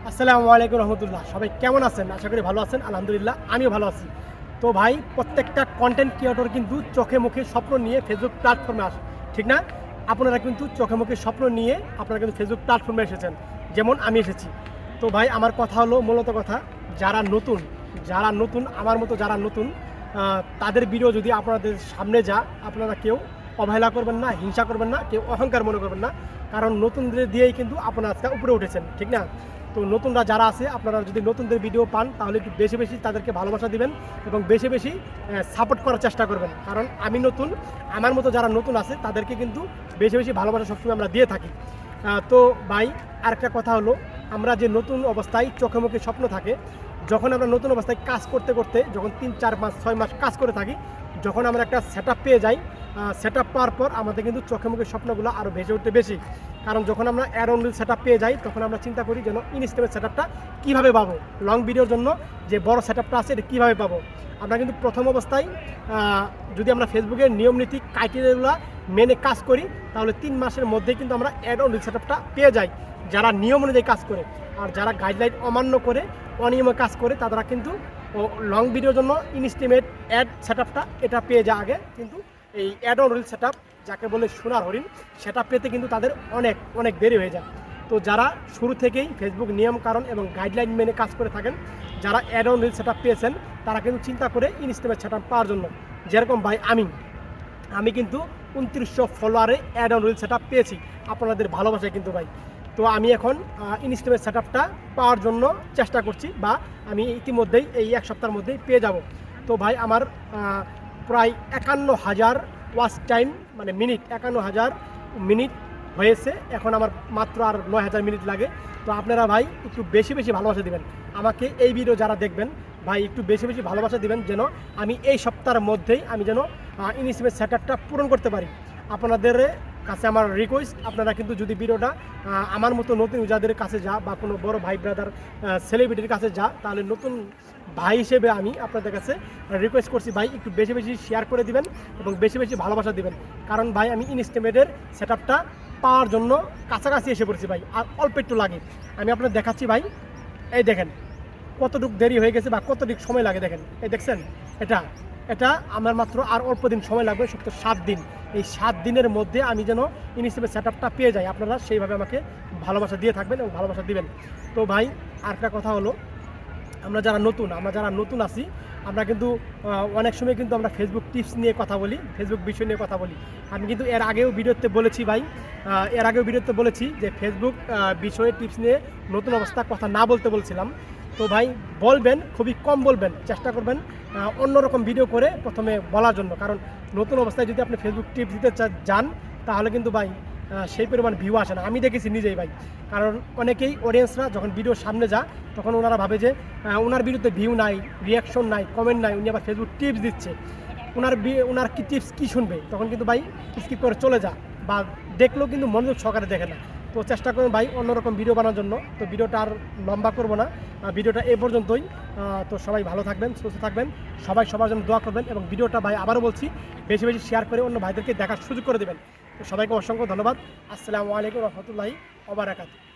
আসসালামু আলাইকুম রহমতুল্লাহ। সবাই কেমন আছেন? আশা করি ভালো আছেন। আলহামদুলিল্লাহ আমিও ভালো আছি। তো ভাই, প্রত্যেকটা কন্টেন্ট ক্রিয়েটর কিন্তু চোখে মুখে স্বপ্ন নিয়ে ফেসবুক প্ল্যাটফর্মে আসে, ঠিক না? আপনারা কিন্তু চোখে মুখে স্বপ্ন নিয়ে আপনারা কিন্তু ফেসবুক প্ল্যাটফর্মে এসেছেন, যেমন আমি এসেছি। তো ভাই, আমার কথা হলো মূলত কথা, যারা নতুন আমার মতো যারা নতুন, তাদের ভিডিও যদি আপনাদের সামনে যা, আপনারা কেউ অবহেলা করবেন না, হিংসা করবেন না, কেউ অহংকার মনে করবেন না। কারণ নতুনদের দিয়েই কিন্তু আপনারা আজকে উপরে উঠেছেন, ঠিক না? তো নতুনরা যারা আছে, আপনারা যদি নতুনদের ভিডিও পান তাহলে একটু বেশি বেশি তাদেরকে ভালোবাসা দিবেন এবং বেশি বেশি সাপোর্ট করার চেষ্টা করবেন। কারণ আমি নতুন, আমার মতো যারা নতুন আছে তাদেরকে কিন্তু বেশি বেশি ভালোবাসা সবসময় আমরা দিয়ে থাকি। তো ভাই, আরেকটা কথা হলো, আমরা যে নতুন অবস্থায় চোখে মুখে স্বপ্ন থাকে, যখন আমরা নতুন অবস্থায় কাজ করতে করতে যখন 3, 4, 5, 6 মাস কাজ করে থাকি, যখন আমরা একটা সেট আপ পেয়ে যাই, সেট আপ পাওয়ার পর আমাদের কিন্তু চোখে মুখে স্বপ্নগুলো আরও ভেসে উঠতে বেশি। কারণ যখন আমরা add on reel set up পেয়ে যাই, তখন আমরা চিন্তা করি যেন ইনস্টাগ্রামের সেট আপটা কীভাবে পাবো, লং ভিডিওর জন্য যে বড় সেট আপটা আছে এটা কীভাবে পাবো। আমরা কিন্তু প্রথম অবস্থায় যদি আমরা ফেসবুকের নিয়ম নীতি ক্রাইটেরিয়াগুলো মেনে কাজ করি, তাহলে 3 মাসের মধ্যেই কিন্তু আমরা অ্যাড অন রিল সেট আপটা পেয়ে যাই, যারা নিয়ম অনুযায়ী কাজ করে। আর যারা গাইডলাইন অমান্য করে, অনিয়মে কাজ করে, তারা কিন্তু লং ভিডিওর জন্য ইনস্টিমেট অ্যাড সেট আপটা এটা পেয়ে যায় আগে। কিন্তু এই add on reel set up, যাকে বলে সোনার হরিণ, সেটা পেতে কিন্তু তাদের অনেক অনেক দেরি হয়ে যায়। তো যারা শুরু থেকেই ফেসবুক নিয়ম কারণ এবং গাইডলাইন মেনে কাজ করে থাকেন, যারা add on reel set up পেয়েছেন, তারা কিন্তু চিন্তা করে ইনস্টিমেট সেট আপ পাওয়ার জন্য। যেরকম ভাই, আমি কিন্তু 2900 ফলোয়ারে add on reel set up পেয়েছি আপনাদের ভালোবাসায় কিন্তু ভাই। তো আমি এখন ইনস্টিমেট সেট আপটা পাওয়ার জন্য চেষ্টা করছি, বা আমি ইতিমধ্যেই এই 1 সপ্তাহের মধ্যেই পেয়ে যাব। তো ভাই, আমার প্রায় 51,000 ওয়াচ টাইম, মানে মিনিট, 51,000 মিনিট হয়েছে। এখন আমার মাত্র আর 9,000 মিনিট লাগে। তো আপনারা ভাই একটু বেশি বেশি ভালোবাসা দিবেন আমাকে। এই ভিডিও যারা দেখবেন ভাই, একটু বেশি বেশি ভালোবাসা দিবেন, যেন আমি এই সপ্তাহের মধ্যেই আমি যেন ইনস্টিমেট সেট আপটা পূরণ করতে পারি। আপনাদের কাছে আমার রিকোয়েস্ট, আপনারা কিন্তু যদি ভিডিওটা আমার মতো নতুন ইউজারদের কাছে যা, বা কোনো বড় ভাই ব্রাদার সেলিব্রিটির কাছে যা, তাহলে নতুন ভাই হিসেবে আমি আপনাদের কাছে রিকোয়েস্ট করছি, ভাই একটু বেশি বেশি শেয়ার করে দিবেন এবং বেশি বেশি ভালোবাসা দিবেন। কারণ ভাই, আমি ইনস্টিমেটের সেট আপটা পাওয়ার জন্য কাছাকাছি এসে পড়ছি ভাই, আর অল্প একটু লাগে। আমি আপনাদের দেখাচ্ছি ভাই, এই দেখেন কতটুকু দেরি হয়ে গেছে বা কতটুকু সময় লাগে। দেখেন, এই দেখছেন, এটা আমার মাত্র আর অল্প দিন সময় লাগবে, সপ্তাহ 7 দিন। এই 7 দিনের মধ্যে আমি যেন ইনস্টিমেট সেট আপটা পেয়ে যাই, আপনারা সেইভাবে আমাকে ভালোবাসা দিয়ে থাকবেন এবং ভালোবাসা দিবেন। তো ভাই, আরেকটা কথা হলো, আমরা যারা নতুন আছি, আমরা কিন্তু অনেক সময় কিন্তু আমরা ফেসবুক টিপস নিয়ে কথা বলি, ফেসবুক বিষয় নিয়ে কথা বলি। আমি কিন্তু এর আগেও ভিডিওতে বলেছি ভাই, যে ফেসবুক বিষয়ে টিপস নিয়ে নতুন অবস্থা কথা না বলতে বলছিলাম। তো ভাই, বলবেন, খুবই কম বলবেন, চেষ্টা করবেন অন্যরকম ভিডিও করে প্রথমে বলার জন্য। কারণ নতুন অবস্থায় যদি আপনি ফেসবুক টিপস দিতে যান, তাহলে কিন্তু ভাই সেই পরিমাণ ভিউ আসে না। আমি দেখেছি নিজেই ভাই। কারণ অনেকেই অডিয়েন্সরা যখন ভিডিওর সামনে যায়, তখন ওনারা ভাবে যে ওনার ভিডিওতে ভিউ নাই, রিয়াকশন নাই, কমেন্ট নাই, উনি আবার ফেসবুক টিপস দিচ্ছে, ওনার কি টিপস কী শুনবে, তখন কিন্তু ভাই স্কিপ করে চলে যা, বা দেখলেও কিন্তু মনোযোগ সহকারে দেখে না। তো চেষ্টা করুন ভাই অন্যরকম ভিডিও বানানোর জন্য। তো ভিডিওটা আর লম্বা করবো না, ভিডিওটা এ পর্যন্তই। তো সবাই ভালো থাকবেন, সুস্থ থাকবেন, সবাই সবার জন্য দোয়া করবেন, এবং ভিডিওটা ভাই আবারও বলছি, বেশি বেশি শেয়ার করে অন্য ভাইদেরকে দেখার সুযোগ করে দেবেন। তো সবাইকে অসংখ্য ধন্যবাদ। আসসালামু আলাইকুম রহমতুল্লাহি ওয়া বারাকাতুহু।